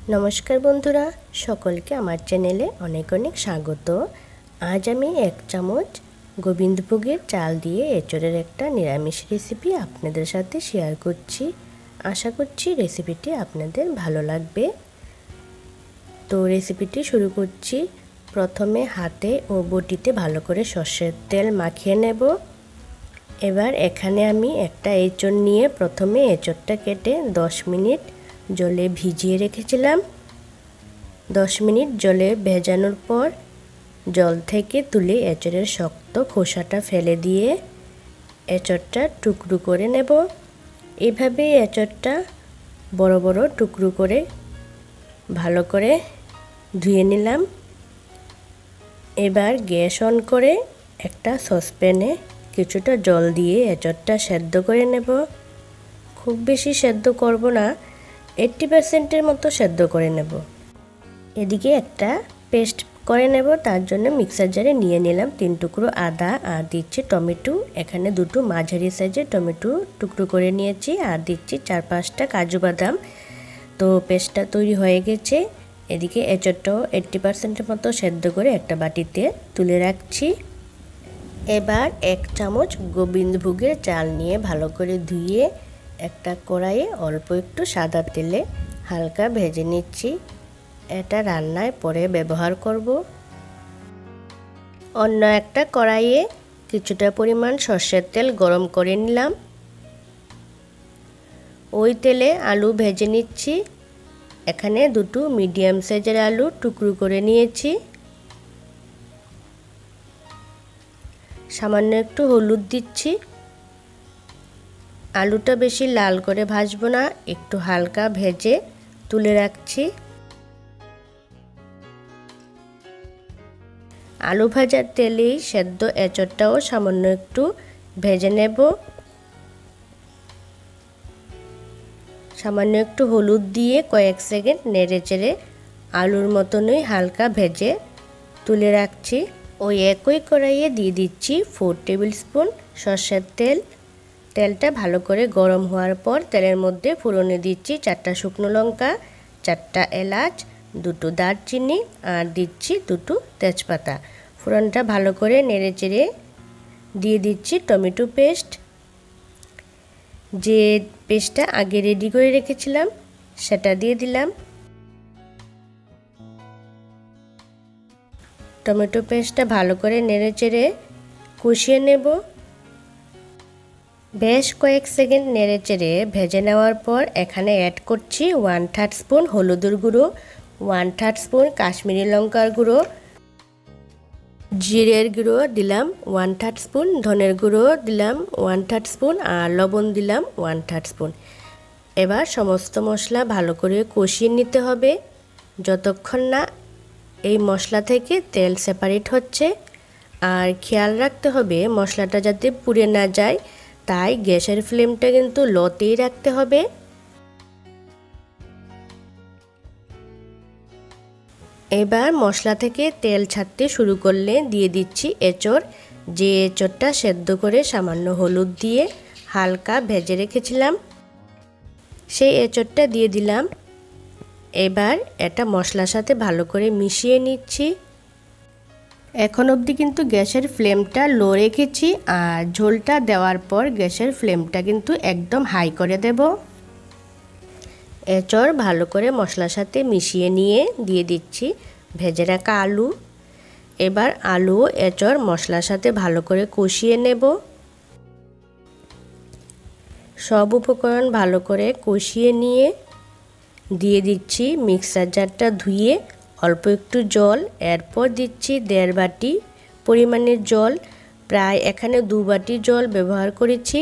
নমস্কার বন্ধুরা, সকলকে আমার চ্যানেলে অনেক অনেক স্বাগত। আজ আমি 1 চামচ গোবিন্দভোগের চাল দিয়ে এঁচোড়ের একটা নিরামিষ রেসিপি আপনাদের সাথে শেয়ার করছি। আশা করছি রেসিপিটি আপনাদের ভালো লাগবে। তো রেসিপিটি শুরু করছি। প্রথমে হাতে ও বটিতে ভালো করে সর্ষের তেল মাখিয়ে নেব। এবার এখানে আমি একটা এঁচোড় নিয়ে প্রথমে এঁচোড়টা কেটে 10 মিনিট জলে ভিজিয়ে রেখেছিলাম। 10 মিনিট জলে ভেজানোর পর জল থেকে তুলে এঁচোড়ের শক্ত খোসাটা ফেলে দিয়ে এঁচোড়টা টুকরো করে নেব। এভাবে এঁচোড়টা বড় বড় টুকরো করে ভালো করে ধুয়ে নিলাম। এবার গ্যাস অন করে একটা সসপ্যানে কিছুটা জল দিয়ে এঁচোড়টা সেদ্ধ করে নেব। খুব বেশি সেদ্ধ করব না, 80% মতো সেদ্ধ করে নেব। এদিকে একটা পেস্ট করে নেব, তার জন্য মিক্সার জারে নিয়ে নিলাম 3 টুকরো আদা আর দিচ্ছি টমেটো। এখানে 2টো মাঝারি সাইজের টমেটো টুকরো করে নিয়েছি আর দিচ্ছি 4-5টা কাজু বাদাম। তো পেস্টটা তৈরি হয়ে গেছে। এদিকে এঁচোড়টাও 80% মতো সেদ্ধ করে একটা বাটিতে তুলে রাখছি। এবার 1 চামচ গোবিন্দভোগের চাল নিয়ে ভালো করে ধুয়ে একটা কড়াইয়ে অল্প একটু সাদা তেলে হালকা ভেজে নিচ্ছি। এটা রান্নায় পরে ব্যবহার করব। অন্য একটা কড়াইয়ে কিছুটা পরিমাণ সর্ষের তেল গরম করে নিলাম। ওই তেলে আলু ভেজে নিচ্ছি। এখানে 2টো মিডিয়াম সাইজের আলু টুকরো করে নিয়েছি। সামান্য একটু হলুদ দিচ্ছি। আলুটা বেশি লাল করে ভাজবো না, একটু হালকা ভেজে তুলে রাখছি। আলু ভাজার তেলেই সেদ্ধ এঁচোড়টাও সামান্য একটু ভেজে নেব। সামান্য একটু হলুদ দিয়ে কয়েক সেকেন্ড নেড়ে চেড়ে আলুর মতনই হালকা ভেজে তুলে রাখছি। ওই একই কড়াইয়ে দিয়ে দিচ্ছি 4 টেবিল স্পুন সরষের তেল। তেলটা ভালো করে গরম হওয়ার পর তেলের মধ্যে ফোড়নে দিচ্ছি 4টা শুকনো লঙ্কা, 4টা এলাচ, 2টো দারচিনি আর দিচ্ছি 2টো তেজপাতা। ফোড়নটা ভালো করে নেড়ে চেড়ে দিয়ে দিচ্ছি টমেটো পেস্ট। যে পেস্টটা আগে রেডি করে রেখেছিলাম সেটা দিয়ে দিলাম। টমেটো পেস্টটা ভালো করে নেড়ে চেড়ে কষিয়ে নেব। বেশ কয়েক সেকেন্ড নেড়ে চেড়ে ভেজে নেওয়ার পর এখানে অ্যাড করছি 1/3 স্পুন হলুদের গুঁড়ো, 1/3 স্পুন কাশ্মীরি লঙ্কার গুঁড়ো, জিরের গুঁড়ো দিলাম 1/3 স্পুন, ধনের গুঁড়ো দিলাম 1/3 স্পুন আর লবণ দিলাম 1/3 স্পুন। এবার সমস্ত মশলা ভালো করে কষিয়ে নিতে হবে যতক্ষণ না এই মশলা থেকে তেল সেপারেট হচ্ছে। আর খেয়াল রাখতে হবে মশলাটা যাতে পুড়ে না যায়, তাই গ্যাসের ফ্লেমটা কিন্তু লোতেই রাখতে হবে। এবার মশলা থেকে তেল ছাড়তে শুরু করলে দিয়ে দিচ্ছি এঁচোড়। যে এঁচোড়টা সেদ্ধ করে সামান্য হলুদ দিয়ে হালকা ভেজে রেখেছিলাম সেই এঁচোড়টা দিয়ে দিলাম। এবার এটা মশলার সাথে ভালো করে মিশিয়ে নিচ্ছি। এখন অবধি কিন্তু গ্যাসের ফ্লেমটা লো রেখেছি আর ঝোলটা দেওয়ার পর গ্যাসের ফ্লেমটা কিন্তু একদম হাই করে দেব। এঁচোড় ভালো করে মশলার সাথে মিশিয়ে নিয়ে দিয়ে দিচ্ছি ভেজে রাখা আলু। এবার আলু এঁচোড় মশলার সাথে ভালো করে কষিয়ে নেব। সব উপকরণ ভালো করে কষিয়ে নিয়ে দিয়ে দিচ্ছি মিক্সার জারটা ধুয়ে অল্প একটু জল, এরপর দিচ্ছি 1.5 বাটি পরিমাণের জল। প্রায় এখানে 2 বাটি জল ব্যবহার করেছি,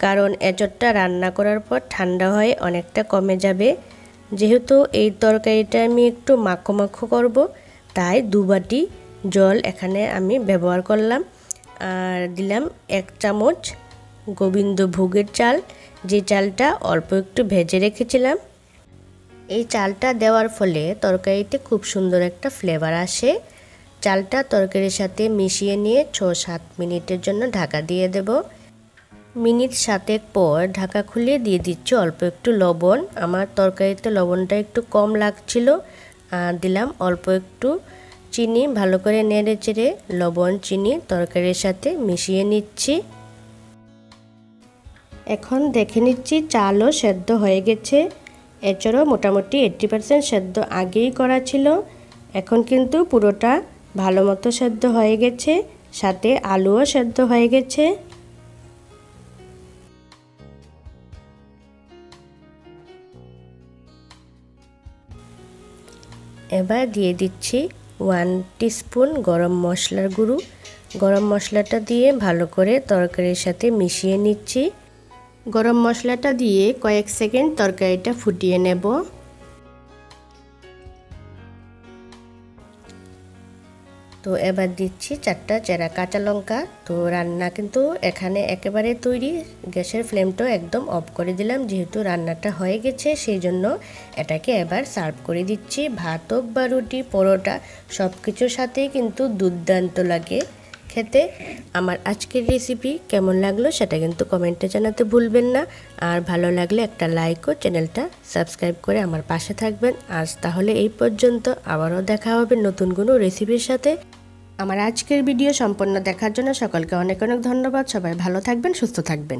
কারণ এঁচোড়টা রান্না করার পর ঠান্ডা হয়ে অনেকটা কমে যাবে। যেহেতু এই তরকারিটা আমি একটু মাখো মাখো করব, তাই 2 বাটি জল এখানে আমি ব্যবহার করলাম। আর দিলাম 1 চামচ গোবিন্দভোগের চাল, যে চালটা অল্প একটু ভেজে রেখেছিলাম। এই চালটা দেওয়ার ফলে তরকারিতে খুব সুন্দর একটা ফ্লেভার আসে। চালটা তরকারির সাথে মিশিয়ে নিয়ে 6-7 মিনিটের জন্য ঢাকা দিয়ে দেব। মিনিট 7 পর ঢাকা খুলে দিয়ে দিচ্ছি অল্প একটু লবণ। আমার তরকারিতে লবণটা একটু কম লাগছিল, আর দিলাম অল্প একটু চিনি। ভালো করে নেড়ে চেড়ে লবণ চিনি তরকারির সাথে মিশিয়ে নিচ্ছি। এখন দেখে নিচ্ছি চালও সেদ্ধ হয়ে গেছে। এছাড়াও মোটামুটি 80% সেদ্ধ আগেই করা ছিল। এখন কিন্তু পুরোটা ভালো মতো সেদ্ধ হয়ে গেছে, সাথে আলুও সেদ্ধ হয়ে গেছে। এবার দিয়ে দিচ্ছি 1 টিস্পুন গরম মশলার গুঁড়ো। গরম মশলাটা দিয়ে ভালো করে তরকারির সাথে মিশিয়ে নিচ্ছি। গরম মশলাটা দিয়ে কয়েক সেকেন্ড তরকারিটা ফুটিয়ে নেব। তো এবার দিচ্ছি 4টা চেরা কাঁচা লঙ্কা। তো রান্না কিন্তু এখানে একেবারে তৈরি। গ্যাসের ফ্লেমটাও একদম অফ করে দিলাম, যেহেতু রান্নাটা হয়ে গেছে সেই জন্য এটাকে এবার সার্ভ করে দিচ্ছি। ভাত হোক বা রুটি, পরোটা সব কিছুর সাথেই কিন্তু দুর্দান্ত লাগে খেতে। আমার আজকের রেসিপি কেমন লাগলো সেটা কিন্তু কমেন্টে জানাতে ভুলবেন না। আর ভালো লাগলে একটা লাইক ও চ্যানেলটা সাবস্ক্রাইব করে আমার পাশে থাকবেন। আজ তাহলে এই পর্যন্ত, আবারও দেখা হবে নতুন কোনো রেসিপির সাথে। আমার আজকের ভিডিও সম্পূর্ণ দেখার জন্য সকলকে অনেক অনেক ধন্যবাদ। সবাই ভালো থাকবেন, সুস্থ থাকবেন।